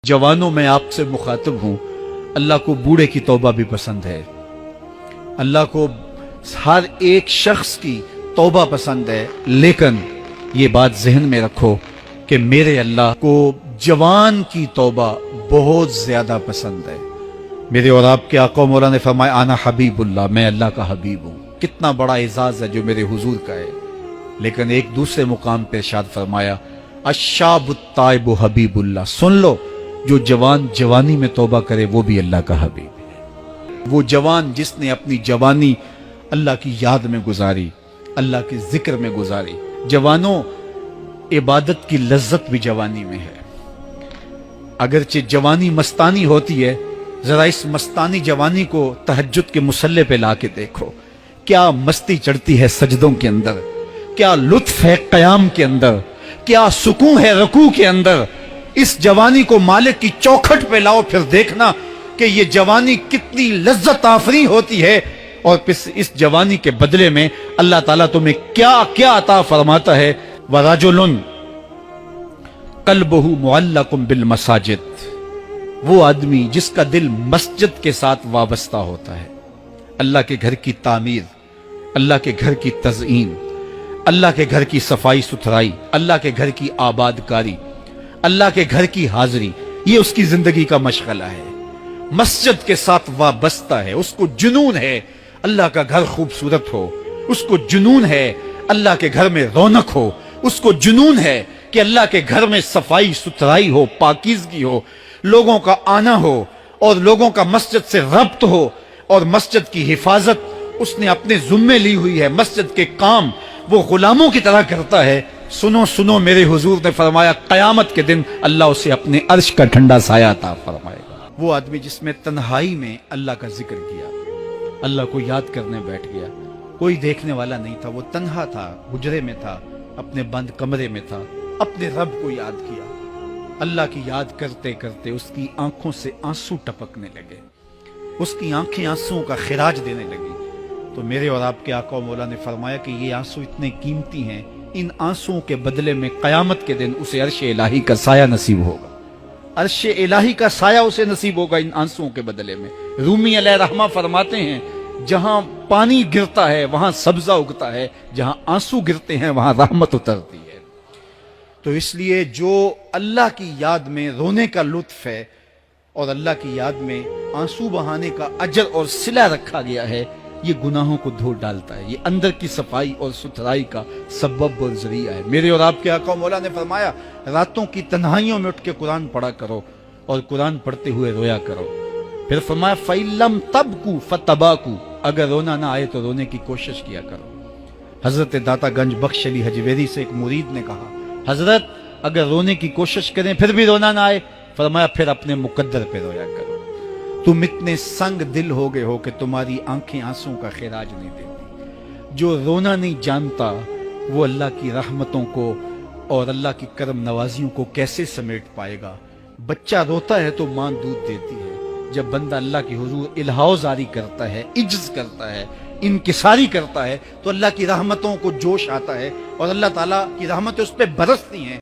जवानों में आपसे मुखातिब हूं, अल्लाह को बूढ़े की तौबा भी पसंद है। अल्लाह को हर एक शख्स की तौबा पसंद है, लेकिन ये बात जहन में रखो कि मेरे अल्लाह को जवान की तौबा बहुत ज्यादा पसंद है। मेरे और आपके आका मौला ने फरमाया आना हबीबुल्लाह, मैं अल्लाह का हबीब हूं। कितना बड़ा एजाज है जो मेरे हुजूर का है। लेकिन एक दूसरे मुकाम पे इरशाद फरमाया अशाबुत ताइबु हबीबुल्लाह, सुन लो जो जवान जवानी में तौबा करे वो भी अल्लाह का हबीब है। वो जवान जिसने अपनी जवानी अल्लाह की याद में गुजारी, अल्लाह के जिक्र में गुजारी। जवानों, इबादत की लज्जत भी जवानी में है। अगरचे जवानी मस्तानी होती है, जरा इस मस्तानी जवानी को तहज्जुद के मुसल्ले पे लाके देखो, क्या मस्ती चढ़ती है सजदों के अंदर, क्या लुत्फ है कयाम के अंदर, क्या सुकून है रुकू के अंदर। इस जवानी को मालिक की चौखट पे लाओ, फिर देखना कि ये जवानी कितनी लज्जत आफरी होती है। और इस जवानी के बदले में अल्लाह ताला तुम्हें क्या क्या अता फरमाता है। वराजुलुन कल्बहु मुअल्लकुम बिल मसाजिद, वो आदमी जिसका दिल मस्जिद के साथ वाबस्ता होता है। अल्लाह के घर की तामीर, अल्लाह के घर की तज़ईन, अल्लाह के घर की सफाई सुथराई, अल्लाह के घर की आबादकारी, अल्लाह के घर की हाजिरी, ये उसकी जिंदगी का मशगला है। मस्जिद के साथ वाबस्ता है, उसको जुनून है अल्लाह का घर खूबसूरत हो, उसको जुनून है अल्लाह के घर में रौनक हो, उसको जुनून है कि अल्लाह के घर में सफाई सुथराई हो, पाकीज़गी हो, लोगों का आना हो और लोगों का मस्जिद से रब्त हो और मस्जिद की हिफाजत उसने अपने जुम्मे ली हुई है। मस्जिद के काम वो गुलामों की तरह करता है। सुनो सुनो, मेरे हुजूर ने फरमाया कयामत के दिन अल्लाह उसे अपने अर्श का ठंडा साया अता फरमाएगा। वो आदमी जिसमें तन्हाई में अल्लाह का जिक्र किया, अल्लाह को याद करने बैठ गया, कोई देखने वाला नहीं था, वो तन्हा था, हुजरे में था, अपने बंद कमरे में था, अपने रब को याद किया। अल्लाह की याद करते करते उसकी आंखों से आंसू टपकने लगे, उसकी आंखें आंसुओं का खिराज देने लगी। तो मेरे और आपके आका मौला ने फरमाया कि ये आंसू इतने कीमती हैं, इन आंसुओं के बदले में कयामत के दिन उसे अर्श इलाही का साया नसीब होगा। अर्श इलाही का साया उसे नसीब होगा इन आंसुओं के बदले में। रूमी अलैहि रहमा फरमाते हैं जहां पानी गिरता है वहां सब्जा उगता है, जहां आंसू गिरते हैं वहां रहमत उतरती है। तो इसलिए जो अल्लाह की याद में रोने का लुत्फ है और अल्लाह की याद में आंसू बहाने का अजर और सिला रखा गया है, ये गुनाहों को धो डालता है, ये अंदर की सफाई और सुथराई का सबब और जरिया है। मेरे और आपके आका मौला ने फरमाया रातों की तन्हाइयों में उठ के कुरान पढ़ा करो और कुरान पढ़ते हुए रोया करो। फिर फरमाया फ़इल्लम तबकू फतबाकू, अगर रोना ना आए तो रोने की कोशिश किया करो। हजरत दाता गंज बख्श अली हजवेरी से एक मुरीद ने कहा, हजरत अगर रोने की कोशिश करें फिर भी रोना ना आए, फरमाया फिर अपने मुकद्दर पे रोया करो। तुम इतने संग दिल हो गए हो कि तुम्हारी आंखें आंसुओं का खिराज नहीं देती। जो रोना नहीं जानता वो अल्लाह की रहमतों को और अल्लाह की करम नवाजियों को कैसे समेट पाएगा। बच्चा रोता है तो मां दूध देती है। जब बंदा अल्लाह की हुजूर इल्हाओ जारी करता है, इज्ज करता है, इनकिसारी करता है, तो अल्लाह की रहमतों को जोश आता है और अल्लाह ताला की रहमतें उस पर बरसती हैं।